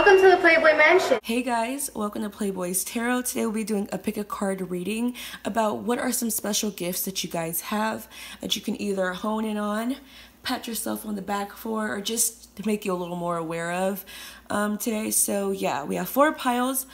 Welcome to the Playboy Mansion. Hey guys, welcome to Playboy's Tarot. Today we'll be doing a pick a card reading about what are some special gifts that you guys have that you can either hone in on, pat yourself on the back for, or just to make you a little more aware of today. So yeah, we have 4 piles.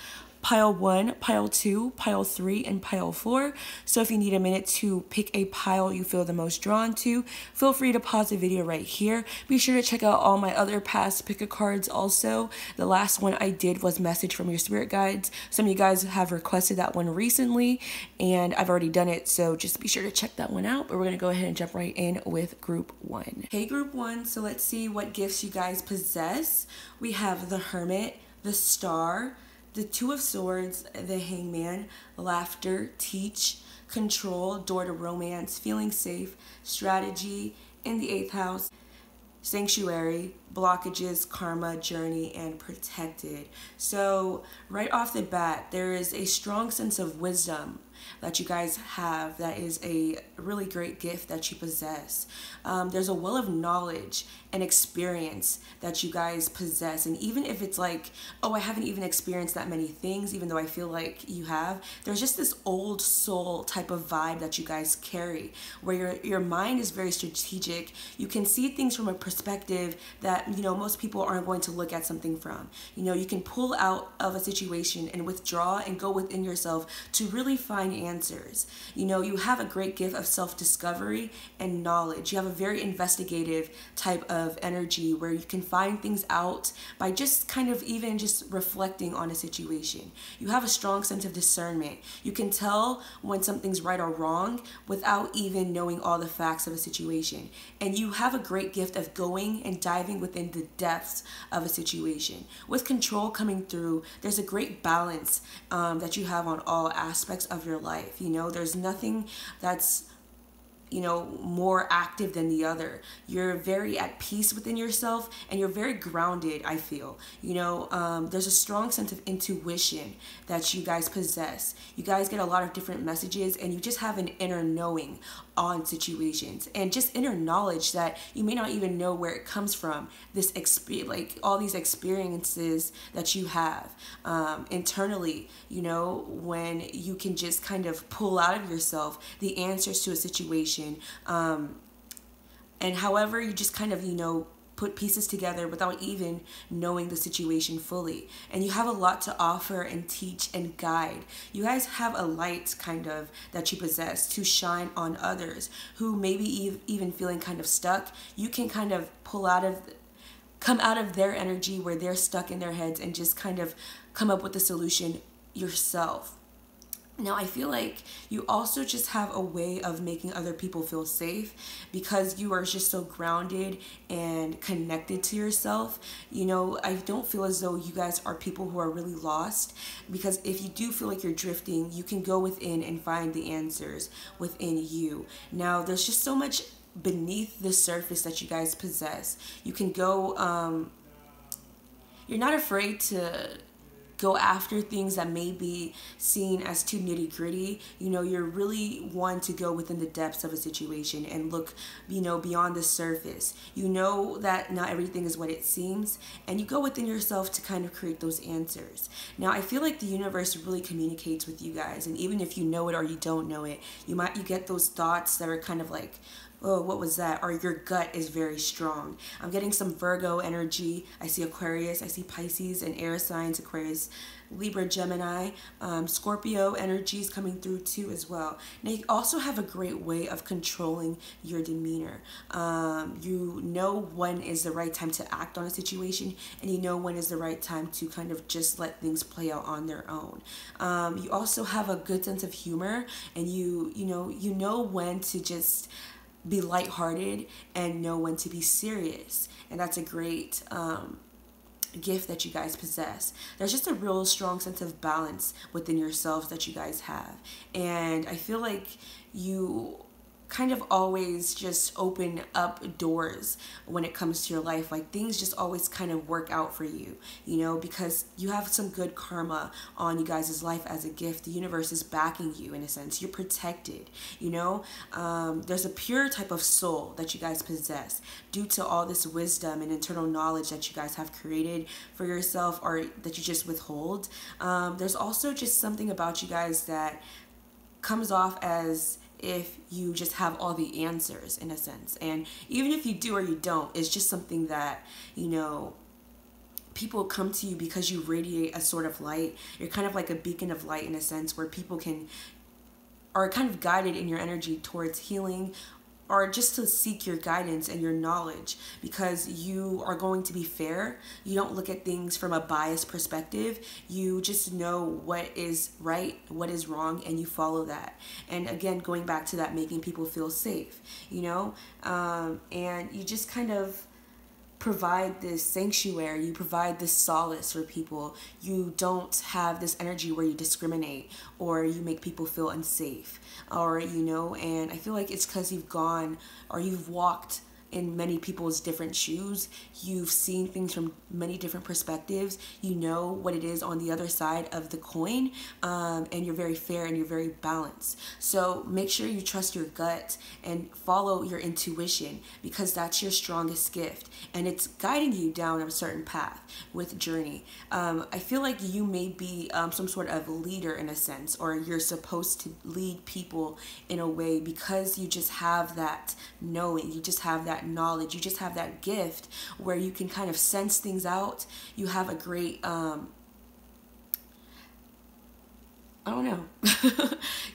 Pile 1, pile 2, pile 3, and pile 4. So if you need a minute to pick a pile you feel the most drawn to, feel free to pause the video right here. Be sure to check out all my other past pick a cards also. The last one I did was Message from Your Spirit Guides. Some of you guys have requested that one recently, and I've already done it, so just be sure to check that one out. But we're going to go ahead and jump right in with Group 1. Hey Group 1, so let's see what gifts you guys possess. We have the Hermit, the Star, the Two of Swords, the Hangman, Laughter, Teach, Control, Door to Romance, Feeling Safe, Strategy, in the 8th house, Sanctuary, Blockages, Karma, Journey, and Protected. So right off the bat, there is a strong sense of wisdom that you guys have. That is a really great gift that you possess. There's a well of knowledge and experience that you guys possess, and even if it's like, oh, I haven't even experienced that many things, even though I feel like you have, there's just this old soul type of vibe that you guys carry, where your mind is very strategic. You can see things from a perspective that, you know, most people aren't going to look at something from. You know, you can pull out of a situation and withdraw and go within yourself to really find answers. You know, you have a great gift of self-discovery and knowledge. You have a very investigative type of energy where you can find things out by just kind of even just reflecting on a situation. You have a strong sense of discernment. You can tell when something's right or wrong without even knowing all the facts of a situation. And you have a great gift of going and diving within the depths of a situation. With Control coming through, there's a great balance that you have on all aspects of your life. You know, there's nothing that's, you know, more active than the other. You're very at peace within yourself, and you're very grounded, I feel. You know, there's a strong sense of intuition that you guys possess. You guys get a lot of different messages, and you just have an inner knowing on situations, and just inner knowledge that you may not even know where it comes from. This like all these experiences that you have internally, you know, when you can just kind of pull out of yourself the answers to a situation. And however you just kind of, you know, put pieces together without even knowing the situation fully. And you have a lot to offer and teach and guide. You guys have a light kind of that you possess to shine on others who maybe even feeling kind of stuck. You can kind of come out of their energy where they're stuck in their heads and just kind of come up with a solution yourself. Now, I feel like you also just have a way of making other people feel safe because you are just so grounded and connected to yourself. You know, I don't feel as though you guys are people who are really lost, because if you do feel like you're drifting, you can go within and find the answers within you. Now, there's just so much beneath the surface that you guys possess. You can go, you're not afraid to go after things that may be seen as too nitty-gritty. You know, you're really one to go within the depths of a situation and look, you know, beyond the surface. You know that not everything is what it seems, and you go within yourself to kind of create those answers. Now, I feel like the universe really communicates with you guys, and even if you know it or you don't know it, you get those thoughts that are kind of like, oh, what was that? Or your gut is very strong. I'm getting some Virgo energy. I see Aquarius, I see Pisces and air signs, Aquarius, Libra, Gemini, Scorpio energies coming through too as well. Now, you also have a great way of controlling your demeanor. You know when is the right time to act on a situation, and you know when is the right time to kind of just let things play out on their own. You also have a good sense of humor, and you know when to just be lighthearted and know when to be serious, and that's a great gift that you guys possess. There's just a real strong sense of balance within yourselves that you guys have, and I feel like you kind of always just open up doors when it comes to your life. Like things just always kind of work out for you, you know, because you have some good karma on you guys' life as a gift. The universe is backing you in a sense. You're protected, you know. There's a pure type of soul that you guys possess due to all this wisdom and internal knowledge that you guys have created for yourself or that you just withhold. There's also just something about you guys that comes off as if you just have all the answers in a sense. And even if you do or you don't, it's just something that, you know, people come to you because you radiate a sort of light. You're kind of like a beacon of light in a sense, where people are kind of guided in your energy towards healing, or just to seek your guidance and your knowledge, because you are going to be fair. You don't look at things from a biased perspective. You just know what is right, what is wrong, and you follow that. And again, going back to that, making people feel safe, you know, and you just kind of provide this sanctuary, you provide this solace for people. You don't have this energy where you discriminate or you make people feel unsafe, or, you know, and I feel like it's because you've gone or you've walked in many people's different shoes. You've seen things from many different perspectives. You know what it is on the other side of the coin, and you're very fair and you're very balanced. So make sure you trust your gut and follow your intuition, because that's your strongest gift and it's guiding you down a certain path with journey. I feel like you may be some sort of leader in a sense, or you're supposed to lead people in a way, because you just have that knowing, you just have that knowledge, you just have that gift where you can kind of sense things out. You have a great I don't know.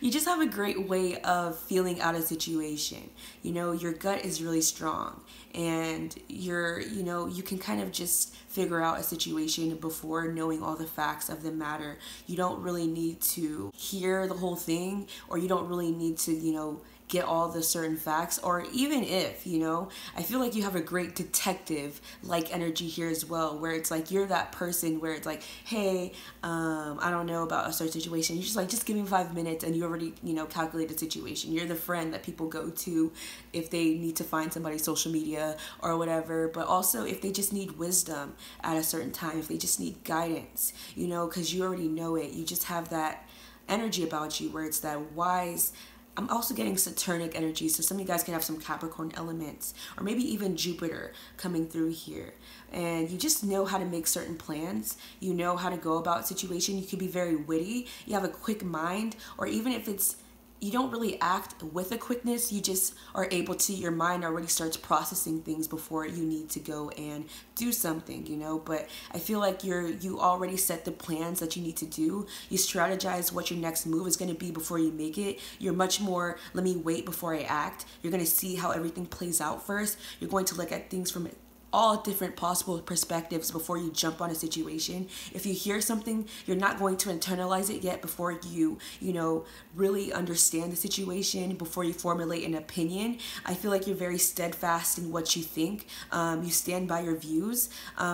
You just have a great way of feeling out a situation. You know, your gut is really strong, and you know, you can kind of just figure out a situation before knowing all the facts of the matter. You don't really need to hear the whole thing, or you don't really need to, you know, get all the certain facts. Or even if, you know, I feel like you have a great detective like energy here as well, where it's like you're that person where it's like, hey, I don't know about a certain situation, you're just like, just give me 5 minutes, and you already, you know, calculate the situation. You're the friend that people go to if they need to find somebody's social media or whatever, but also if they just need wisdom at a certain time, if they just need guidance, you know, because you already know it. You just have that energy about you where it's that wise. I'm also getting Saturnic energy, so some of you guys can have some Capricorn elements, or maybe even Jupiter coming through here. And you just know how to make certain plans. You know how to go about situation. You can be very witty. You have a quick mind, or even if it's, you don't really act with a quickness, you just are able to, your mind already starts processing things before you need to go and do something, you know. But I feel like you already set the plans that you need to do. You strategize what your next move is going to be before you make it. You're much more, let me wait before I act. You're going to see how everything plays out first. You're going to look at things from all different possible perspectives before you jump on a situation. If you hear something, you're not going to internalize it yet before you know, really understand the situation, before you formulate an opinion. I feel like you're very steadfast in what you think. You stand by your views,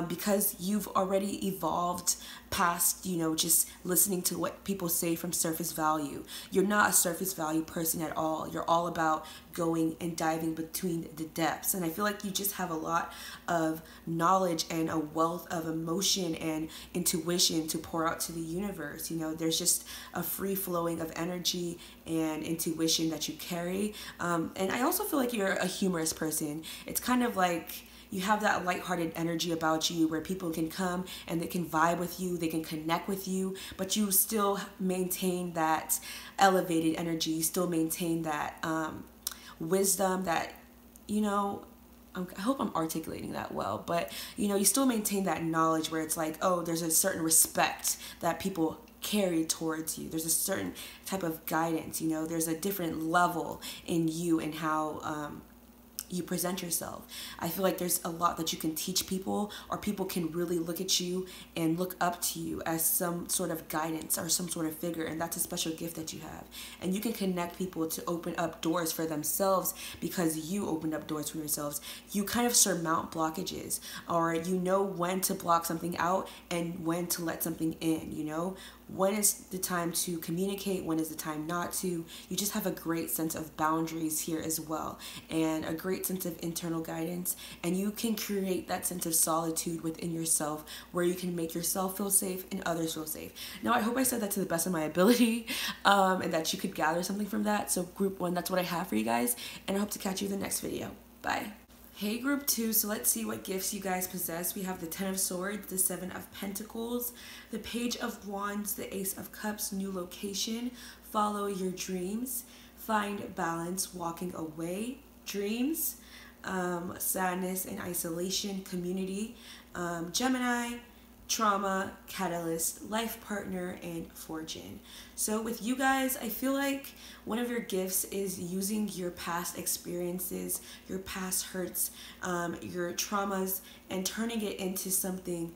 because you've already evolved past, you know, just listening to what people say from surface value. You're not a surface value person at all. You're all about going and diving between the depths. And I feel like you just have a lot of knowledge and a wealth of emotion and intuition to pour out to the universe. You know, there's just a free flowing of energy and intuition that you carry. And I also feel like you're a humorous person. It's kind of like you have that lighthearted energy about you where people can come and they can vibe with you, they can connect with you, but you still maintain that elevated energy. You still maintain that wisdom, that, you know, I hope I'm articulating that well, but, you know, you still maintain that knowledge where it's like, oh, there's a certain respect that people carry towards you. There's a certain type of guidance, you know, there's a different level in you and how you present yourself. I feel like there's a lot that you can teach people, or people can really look at you and look up to you as some sort of guidance or some sort of figure, and that's a special gift that you have. And you can connect people to open up doors for themselves because you opened up doors for yourselves. You kind of surmount blockages, or you know when to block something out and when to let something in, you know, when is the time to communicate, when is the time not to. You just have a great sense of boundaries here as well, and a great sense of internal guidance, and you can create that sense of solitude within yourself where you can make yourself feel safe and others feel safe. Now, I hope I said that to the best of my ability, and that you could gather something from that. So group 1, that's what I have for you guys, and I hope to catch you in the next video. Bye. Hey group 2, so let's see what gifts you guys possess. We have the 10 of Swords, the 7 of Pentacles, the Page of Wands, the Ace of Cups, new location, follow your dreams, find balance, walking away, dreams, sadness and isolation, community, Gemini, trauma, catalyst, life partner, and fortune. So with you guys, I feel like one of your gifts is using your past experiences, your past hurts, your traumas, and turning it into something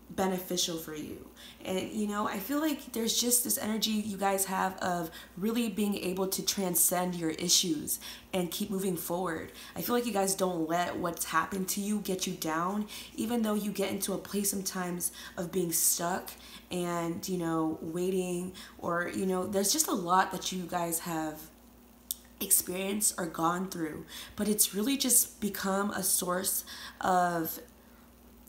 beneficial for you. And you know, I feel like there's just this energy you guys have of really being able to transcend your issues and keep moving forward. I feel like you guys don't let what's happened to you get you down, even though you get into a place sometimes of being stuck and, you know, waiting, or, you know, there's just a lot that you guys have experienced or gone through, but it's really just become a source of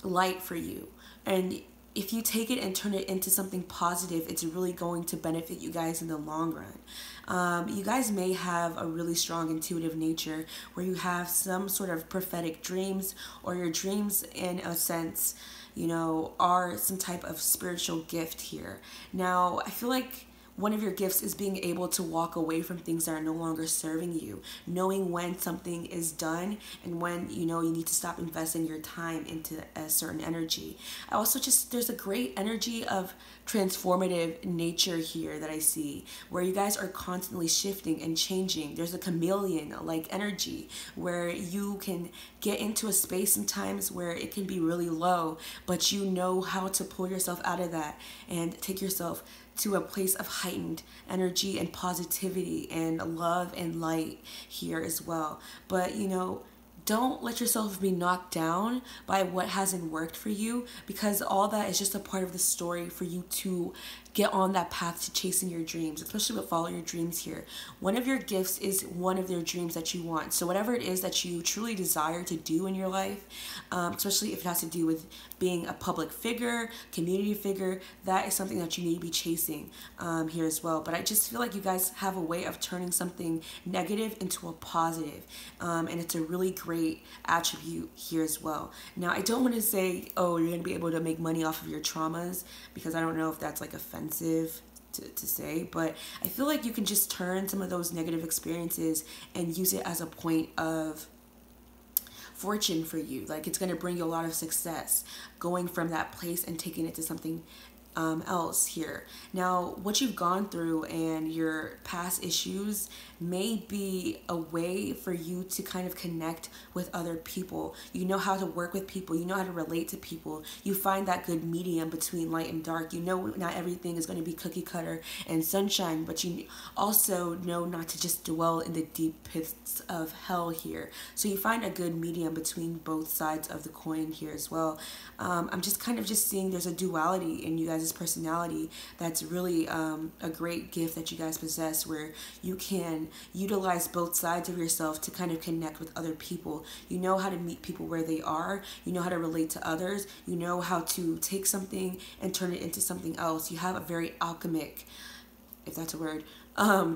light for you. And if you take it and turn it into something positive, it's really going to benefit you guys in the long run. You guys may have a really strong intuitive nature where you have some sort of prophetic dreams, or your dreams in a sense, you know, are some type of spiritual gift here. Now, I feel like one of your gifts is being able to walk away from things that are no longer serving you, knowing when something is done and when, you know, you need to stop investing your time into a certain energy. I also just, there's a great energy of transformative nature here that I see, where you guys are constantly shifting and changing. There's a chameleon-like energy where you can get into a space sometimes where it can be really low, but you know how to pull yourself out of that and take yourself to a place of heightened energy and positivity and love and light here as well. But, you know, don't let yourself be knocked down by what hasn't worked for you, because all that is just a part of the story for you to get on that path to chasing your dreams, especially with follow your dreams here. One of your gifts is one of your dreams that you want. So whatever it is that you truly desire to do in your life, especially if it has to do with being a public figure, community figure, that is something that you need to be chasing here as well. But I just feel like you guys have a way of turning something negative into a positive, and it's a really great attribute here as well. Now, I don't want to say, oh, you're going to be able to make money off of your traumas, because I don't know if that's like offensive to say, but I feel like you can just turn some of those negative experiences and use it as a point of fortune for you. Like, it's going to bring you a lot of success going from that place and taking it to something else here. Now, what you've gone through and your past issues may be a way for you to kind of connect with other people. You know how to work with people. You know how to relate to people. You find that good medium between light and dark. You know not everything is going to be cookie cutter and sunshine, but you also know not to just dwell in the deep pits of hell here. So you find a good medium between both sides of the coin here as well. I'm just kind of just seeing there's a duality in you guys' personality that's really a great gift that you guys possess, where you can utilize both sides of yourself to kind of connect with other people. You know how to meet people where they are. You know how to relate to others. You know how to take something and turn it into something else. You have a very alchemic, if that's a word,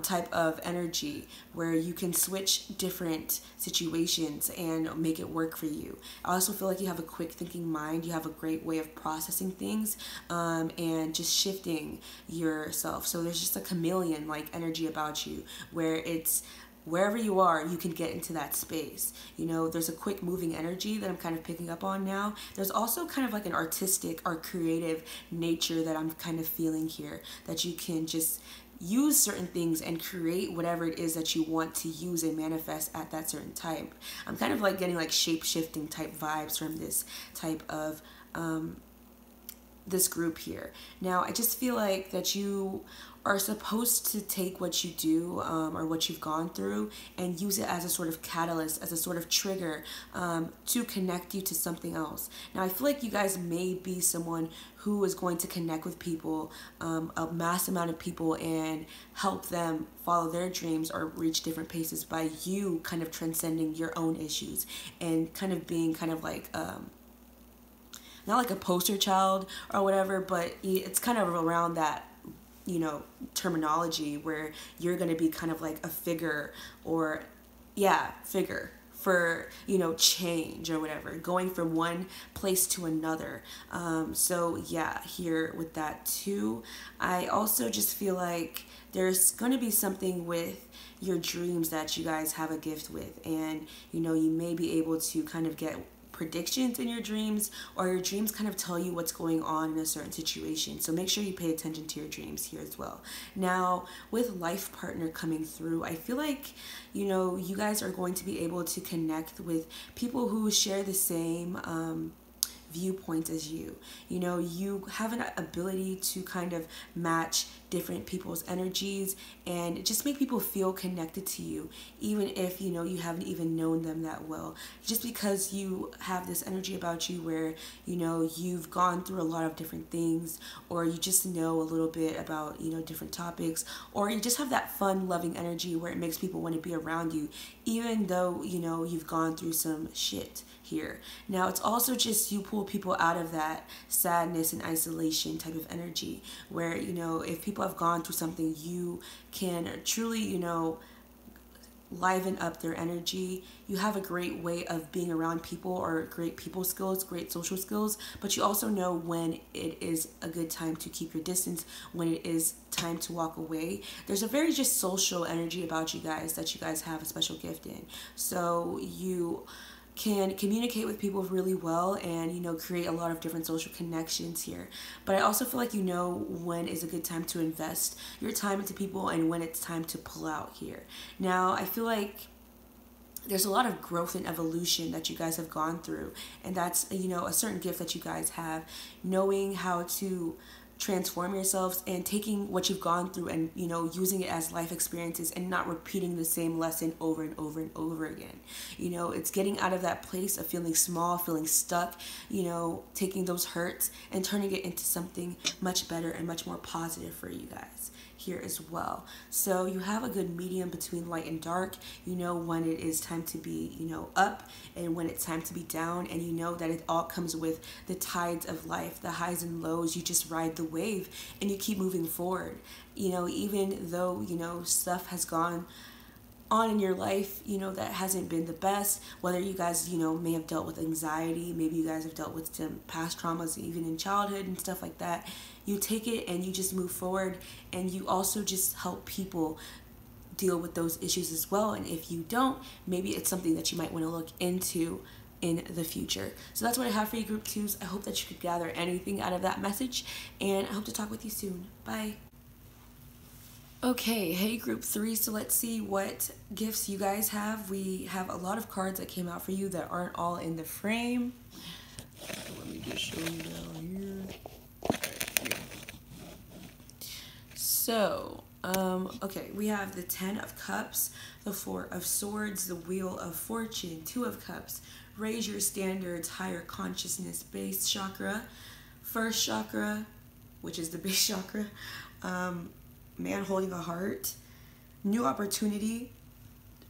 type of energy where you can switch different situations and make it work for you. I also feel like you have a quick thinking mind. You have a great way of processing things and just shifting yourself. So there's just a chameleon-like energy about you, where it's wherever you are, you can get into that space. You know, there's a quick moving energy that I'm kind of picking up on now. There's also kind of like an artistic or creative nature that I'm kind of feeling here, that you can just use certain things and create whatever it is that you want to use and manifest at that certain time. I'm kind of like getting like shape-shifting type vibes from this type of this group here. Now, I just feel like that you are supposed to take what you do or what you've gone through and use it as a sort of catalyst, as a sort of trigger to connect you to something else. Now, I feel like you guys may be someone who is going to connect with people, a mass amount of people, and help them follow their dreams or reach different paces by you kind of transcending your own issues and kind of being kind of like not like a poster child or whatever, but it's kind of around that, you know, terminology where you're going to be kind of like a figure or, yeah, figure for, you know, change or whatever, going from one place to another. So yeah, here with that too, I also just feel like there's going to be something with your dreams that you guys have a gift with, and, you know, you may be able to kind of get predictions in your dreams, or your dreams kind of tell you what's going on in a certain situation. So make sure you pay attention to your dreams here as well. Now, with life partner coming through, I feel like, you know, you guys are going to be able to connect with people who share the same viewpoints as you. You know, you have an ability to kind of match different people's energies and just make people feel connected to you, even if, you know, you haven't even known them that well, just because you have this energy about you where, you know, you've gone through a lot of different things, or you just know a little bit about, you know, different topics, or you just have that fun loving energy where it makes people want to be around you, even though, you know, you've gone through some shit here. Now, it's also just you pull people out of that sadness and isolation type of energy where, you know, if people have gone through something, you can truly, you know, liven up their energy. You have a great way of being around people, or great people skills, great social skills, but you also know when it is a good time to keep your distance, when it is time to walk away. There's a very just social energy about you guys that you guys have a special gift in. So you can communicate with people really well and, you know, create a lot of different social connections here. But I also feel like you know when is a good time to invest your time into people and when it's time to pull out here. Now, I feel like there's a lot of growth and evolution that you guys have gone through, and that's, you know, a certain gift that you guys have, knowing how to transform yourselves and taking what you've gone through and, you know, using it as life experiences and not repeating the same lesson over and over and over again. You know, it's getting out of that place of feeling small, feeling stuck, you know, taking those hurts and turning it into something much better and much more positive for you guys here as well. So you have a good medium between light and dark. You know when it is time to be, you know, up and when it's time to be down, and you know that it all comes with the tides of life, the highs and lows. You just ride the wave and you keep moving forward. You know, even though, you know, stuff has gone on in your life, you know, that hasn't been the best, whether you guys, you know, may have dealt with anxiety, maybe you guys have dealt with some past traumas even in childhood and stuff like that, you take it and you just move forward, and you also just help people deal with those issues as well. And if you don't, maybe it's something that you might want to look into in the future. So that's what I have for you, group twos. I hope that you could gather anything out of that message, and I hope to talk with you soon. Bye. Okay, hey group three, so let's see what gifts you guys have. We have a lot of cards that came out for you that aren't all in the frame. Let me just show you down here. So, okay, we have the 10 of Cups, the 4 of Swords, the Wheel of Fortune, 2 of Cups, Raise Your Standards, Higher Consciousness, Base Chakra, First Chakra, which is the base chakra, Man Holding a Heart, New Opportunity,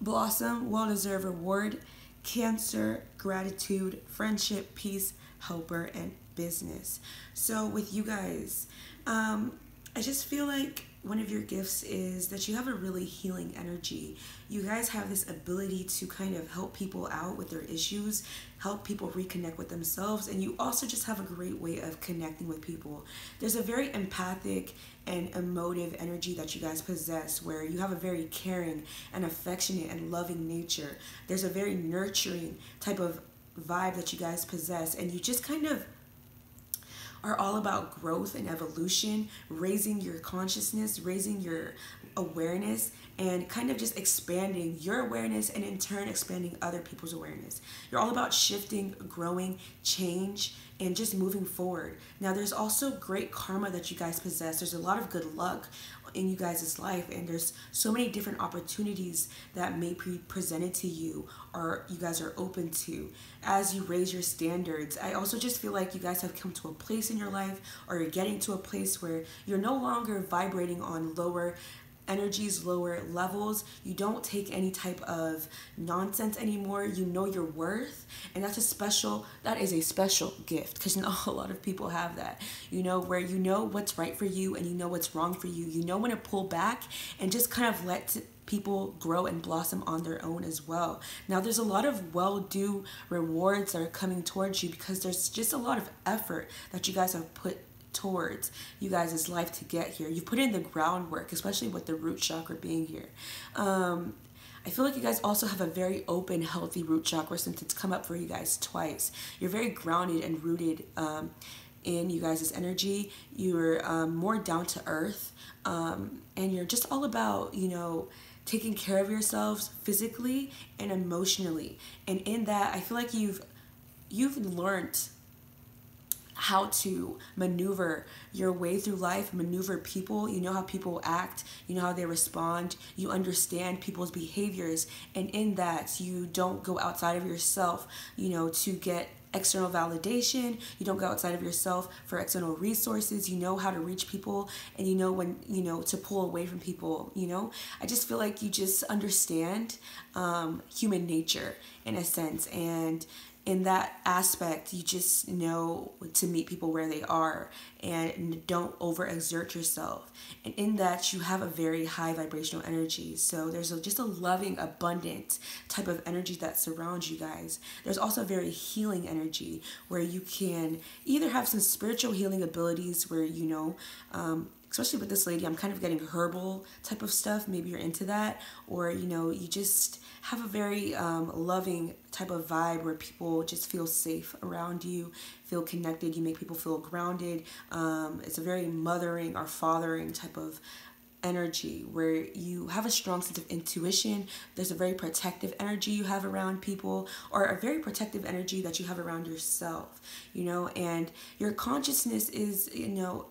Blossom, Well-Deserved Reward, Cancer, Gratitude, Friendship, Peace, Helper, and Business. So with you guys, I just feel like one of your gifts is that you have a really healing energy. You guys have this ability to kind of help people out with their issues, help people reconnect with themselves, and you also just have a great way of connecting with people. There's a very empathic and emotive energy that you guys possess, where you have a very caring and affectionate and loving nature. There's a very nurturing type of vibe that you guys possess, and you just kind of are all about growth and evolution, raising your consciousness, raising your awareness and kind of just expanding your awareness and in turn expanding other people's awareness. You're all about shifting, growing, change, and just moving forward. Now, there's also great karma that you guys possess. There's a lot of good luck in you guys' life, and there's so many different opportunities that may be presented to you or you guys are open to as you raise your standards. I also just feel like you guys have come to a place in your life, or you're getting to a place where you're no longer vibrating on lower energies, lower levels. You don't take any type of nonsense anymore. You know your worth, and that is a special gift, because not a lot of people have that, where you know what's right for you and you know what's wrong for you. You know when to pull back and just kind of let people grow and blossom on their own as well. Now, there's a lot of well-due rewards that are coming towards you, because there's just a lot of effort that you guys have put towards you guys' life to get here. You put in the groundwork, especially with the root chakra being here. I feel like you guys also have a very open, healthy root chakra, since it's come up for you guys twice. You're very grounded and rooted in you guys' energy. You're more down to earth, and you're just all about, taking care of yourselves physically and emotionally. And in that, I feel like you've learned how to maneuver your way through life, maneuver people. You know how people act, you know how they respond, you understand people's behaviors, and in that you don't go outside of yourself, to get external validation. You don't go outside of yourself for external resources. You know how to reach people, and you know when, to pull away from people. I just feel like you just understand human nature in a sense, and in that aspect, you just know to meet people where they are and don't overexert yourself. And in that, you have a very high vibrational energy. So there's just a loving, abundant type of energy that surrounds you guys. There's also a very healing energy where you can either have some spiritual healing abilities where, especially with this lady, I'm kind of getting herbal type of stuff. Maybe you're into that, or, you just have a very loving type of vibe where people just feel safe around you, feel connected. You make people feel grounded. It's a very mothering or fathering type of energy where you have a strong sense of intuition. There's a very protective energy you have around people, or a very protective energy that you have around yourself, and your consciousness is,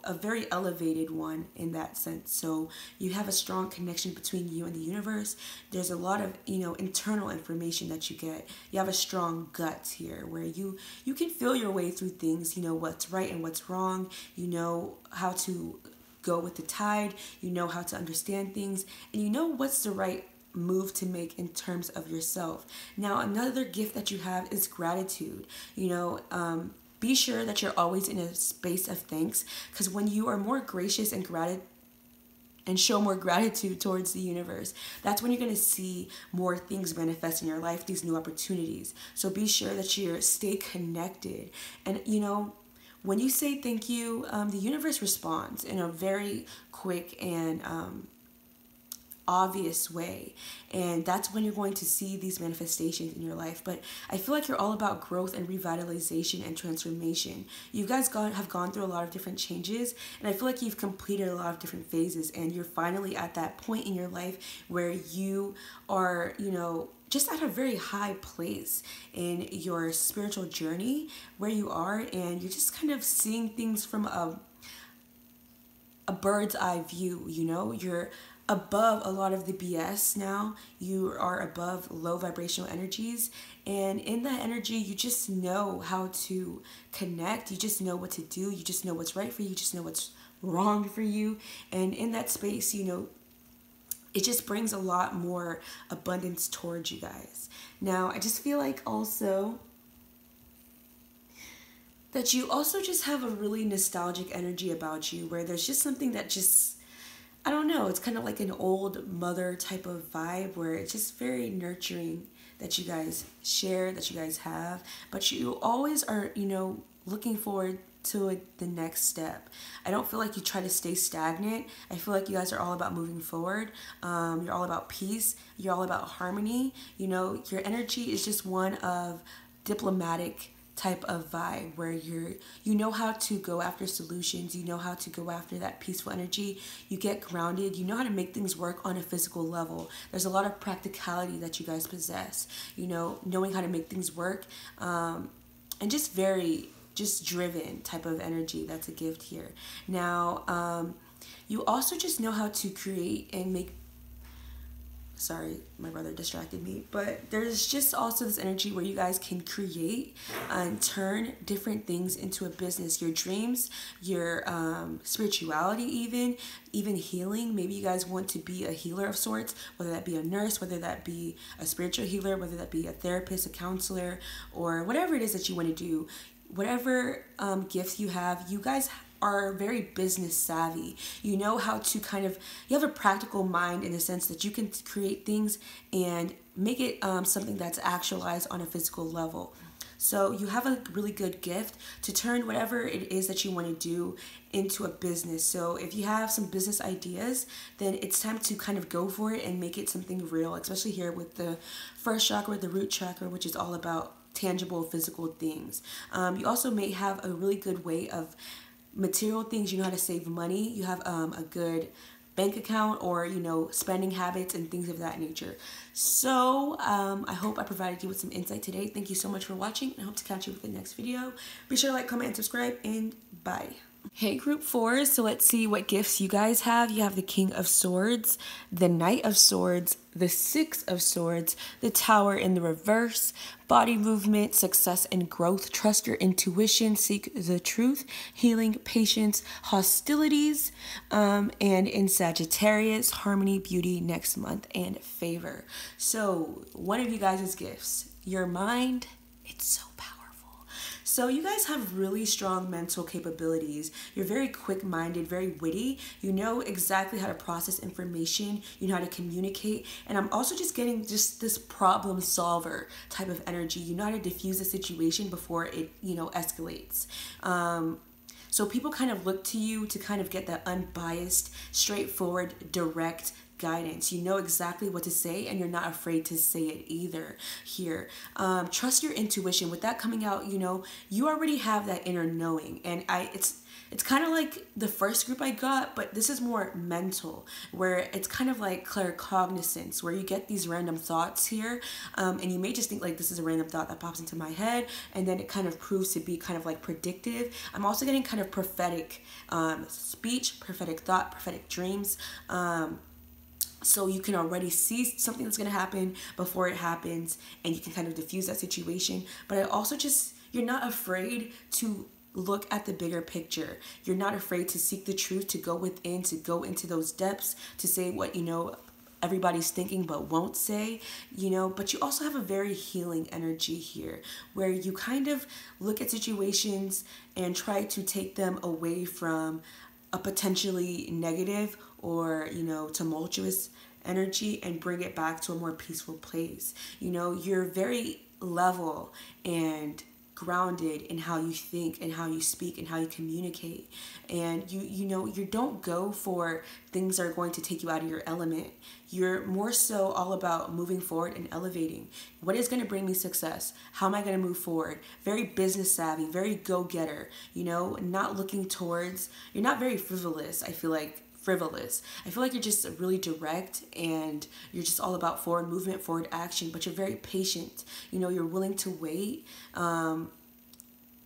a very elevated one in that sense. So you have a strong connection between you and the universe. There's a lot of, internal information that you get. You have a strong gut here where you can feel your way through things, what's right and what's wrong, how to go with the tide, how to understand things, and what's the right move to make in terms of yourself. Now, another gift that you have is gratitude. Be sure that you're always in a space of thanks, because when you are more gracious and show more gratitude towards the universe, that's when you're going to see more things manifest in your life, these new opportunities. So be sure that you stay connected, and when you say thank you, the universe responds in a very quick and obvious way. And that's when you're going to see these manifestations in your life. But I feel like you're all about growth and revitalization and transformation. You guys have gone through a lot of different changes, and I feel like you've completed a lot of different phases, and you're finally at that point in your life where you are, just at a very high place in your spiritual journey where you are, and you're just kind of seeing things from a bird's eye view. You're above a lot of the BS now. You are above low vibrational energies, and in that energy you just know how to connect. You just know what to do. You just know what's right for you. You just know what's wrong for you, and in that space, it just brings a lot more abundance towards you guys. Now, I just feel like also that you also just have a really nostalgic energy about you, where there's just something that just, I don't know, it's kind of like an old mother type of vibe where it's just very nurturing that you guys share, that you guys have, but you always are, looking forward to the next step. I don't feel like you try to stay stagnant. I feel like you guys are all about moving forward. You're all about peace. You're all about harmony. Your energy is just one of diplomatic type of vibe where you know how to go after solutions, you know how to go after that peaceful energy, you get grounded, you know how to make things work on a physical level. There's a lot of practicality that you guys possess, you know, knowing how to make things work, and just very just driven type of energy. That's a gift here. Now, you also just know how to create and make, sorry, my brother distracted me, but there's just also this energy where you guys can create and turn different things into a business. Your dreams, your spirituality, even healing. Maybe you guys want to be a healer of sorts, whether that be a nurse, whether that be a spiritual healer, whether that be a therapist, a counselor, or whatever it is that you want to do. Whatever gifts you have, you guys are very business savvy. You know how to you have a practical mind in the sense that you can create things and make it something that's actualized on a physical level. So you have a really good gift to turn whatever it is that you want to do into a business. So if you have some business ideas, then it's time to kind of go for it and make it something real, especially here with the first chakra, the root chakra, which is all about tangible physical things. You also may have a really good way of material things. You know how to save money. You have a good bank account, or you know, spending habits and things of that nature. So I hope I provided you with some insight today. Thank you so much for watching, and I hope to catch you with the next video. Be sure to like, comment, and subscribe, and bye. Hey group 4, so let's see what gifts you guys have. You have the King of Swords, the Knight of Swords, the Six of Swords, the Tower in the reverse, body movement, success and growth, trust your intuition, seek the truth, healing, patience, hostilities, and in Sagittarius, harmony, beauty, next month, and favor. So one of you guys' gifts, your mind, it's so powerful. So you guys have really strong mental capabilities. You're very quick-minded, very witty. You know exactly how to process information. You know how to communicate. And I'm also just getting just this problem solver type of energy. You know how to diffuse a situation before it, you know, escalates. So people kind of look to you to kind of get that unbiased, straightforward, direct guidance. You know exactly what to say, and you're not afraid to say it either here. Trust your intuition. With that coming out, you know, you already have that inner knowing, and it's kind of like the first group I got, but this is more mental, where it's kind of like claircognizance, where you get these random thoughts here, and you may just think like this is a random thought that pops into my head, and then it kind of proves to be kind of like predictive. I'm also getting kind of prophetic speech, prophetic thought, prophetic dreams. So you can already see something that's going to happen before it happens, and you can kind of diffuse that situation. But I also just, you're not afraid to look at the bigger picture. You're not afraid to seek the truth, to go within, to go into those depths, to say what, you know, everybody's thinking but won't say, you know. But you also have a very healing energy here, where you kind of look at situations and try to take them away from a potentially negative or, you know, tumultuous energy and bring it back to a more peaceful place. You know, you're very level and grounded in how you think and how you speak and how you communicate, and you know, you don't go for things that are going to take you out of your element. You're more so all about moving forward and elevating. What is going to bring me success? How am I going to move forward? Very business savvy, very go-getter, you know, not looking towards, you're not very frivolous. I feel like you're just really direct, and you're just all about forward movement, forward action, but you're very patient. You know, you're willing to wait.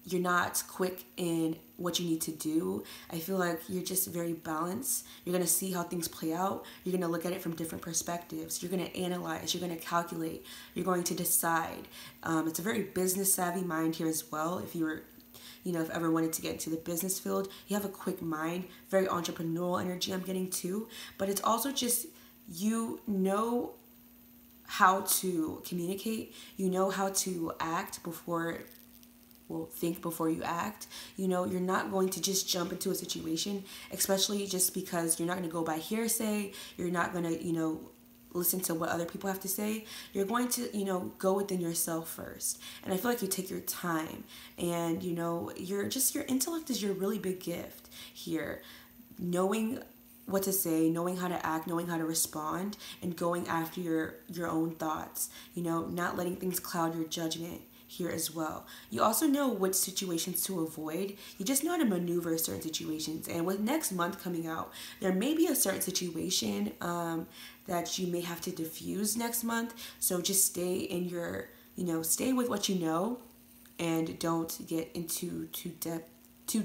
You're not quick in what you need to do. I feel like you're just very balanced. You're going to see how things play out. You're going to look at it from different perspectives. You're going to analyze. You're going to calculate. You're going to decide. It's a very business savvy mind here as well. If you were, you know, if ever wanted to get into the business field, you have a quick mind, very entrepreneurial energy I'm getting too. But it's also just, you know how to communicate. You know how to act before, well, think before you act. You know, you're not going to just jump into a situation, especially just because you're not going to go by hearsay. You're not going to, you know, listen to what other people have to say. You're going to, you know, go within yourself first. And I feel like you take your time, and, you know, your intellect is your really big gift here. Knowing what to say, knowing how to act, knowing how to respond, and going after your own thoughts, you know, not letting things cloud your judgment here as well. You also know which situations to avoid. You just know how to maneuver certain situations. And with next month coming out, there may be a certain situation that you may have to diffuse next month. So just stay in your, stay with what you know, and don't get into too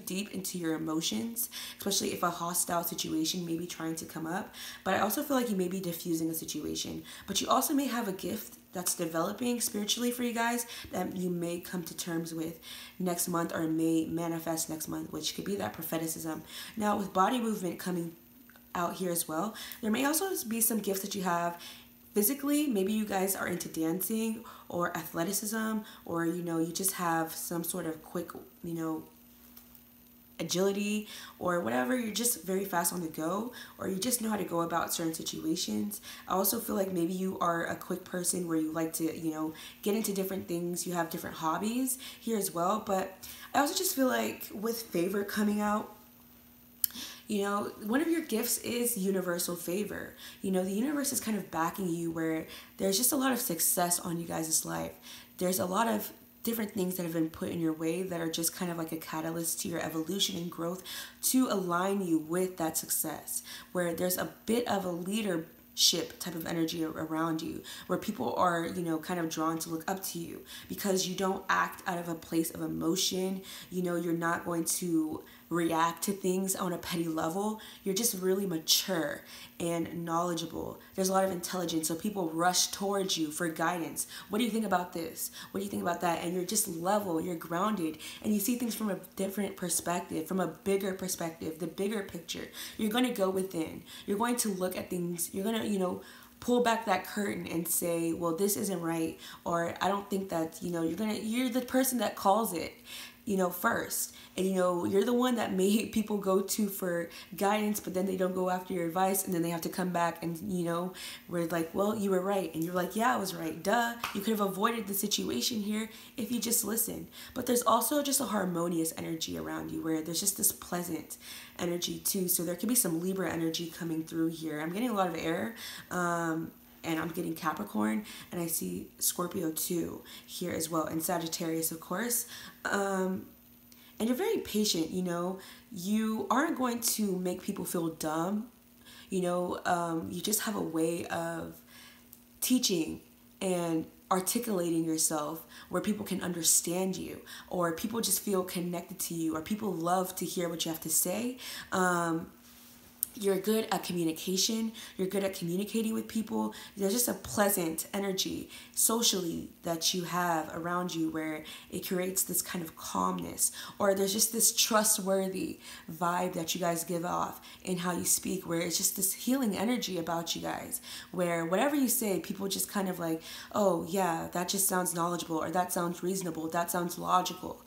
deep into your emotions, especially if a hostile situation may be trying to come up. But I also feel like you may be diffusing a situation, but you also may have a gift that's developing spiritually for you guys that you may come to terms with next month, or may manifest next month, which could be that propheticism. Now, with body movement coming out here as well, there may also be some gifts that you have physically. Maybe you guys are into dancing or athleticism, or you just have some sort of quick agility or whatever. You're just very fast on the go, or you just know how to go about certain situations. I also feel like maybe you are a quick person where you like to get into different things. You have different hobbies here as well. But I also just feel like with favor coming out, one of your gifts is universal favor. The universe is kind of backing you, where there's just a lot of success on you guys' life. There's a lot of different things that have been put in your way that are just kind of like a catalyst to your evolution and growth, to align you with that success, where there's a bit of a leadership type of energy around you, where people are kind of drawn to look up to you because you don't act out of a place of emotion. You're not going to react to things on a petty level. You're just really mature and knowledgeable. There's a lot of intelligence, so people rush towards you for guidance. What do you think about this? What do you think about that? And you're just level, you're grounded, and you see things from a different perspective, from a bigger perspective, the bigger picture. You're going to go within. You're going to look at things. You're going to, pull back that curtain and say, well, this isn't right, or I don't think that, you're the person that calls it, first. And, you're the one that people go to for guidance, but then they don't go after your advice, and then they have to come back and, we're like, well, you were right. And you're like, yeah, I was right. Duh. You could have avoided the situation here if you just listened. But there's also just a harmonious energy around you, where there's just this pleasant energy too. So there could be some Libra energy coming through here. I'm getting a lot of air. And I'm getting Capricorn, and I see Scorpio too here as well, and Sagittarius, of course. And you're very patient, you aren't going to make people feel dumb. You just have a way of teaching and articulating yourself where people can understand you, or people just feel connected to you, or people love to hear what you have to say. You're good at communication. You're good at communicating with people. There's just a pleasant energy socially that you have around you, where it creates this kind of calmness, or there's just this trustworthy vibe that you guys give off in how you speak, where it's just this healing energy about you guys, where whatever you say, people just kind of like, oh yeah, that just sounds knowledgeable, or that sounds reasonable, that sounds logical.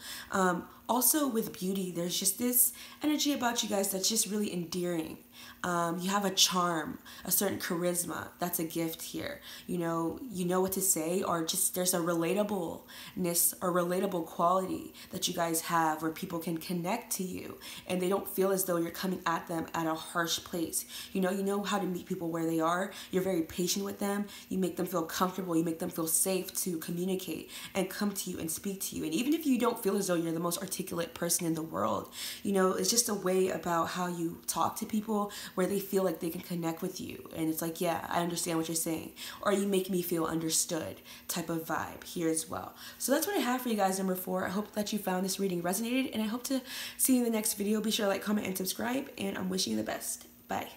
Also with beauty, there's just this energy about you guys that's just really endearing. You have a charm, a certain charisma. That's a gift here. You know what to say, or just there's a relatableness or relatable quality that you guys have, where people can connect to you and they don't feel as though you're coming at them at a harsh place. You know how to meet people where they are. You're very patient with them. You make them feel comfortable. You make them feel safe to communicate and come to you and speak to you. And even if you don't feel as though you're the most articulate person in the world, it's just a way about how you talk to people where they feel like they can connect with you. And it's like, yeah, I understand what you're saying. Or you make me feel understood type of vibe here as well. So that's what I have for you guys, number 4. I hope that you found this reading resonated, and I hope to see you in the next video. Be sure to like, comment, and subscribe, and I'm wishing you the best. Bye.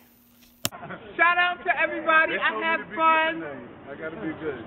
Shout out to everybody. I had fun. I gotta be good.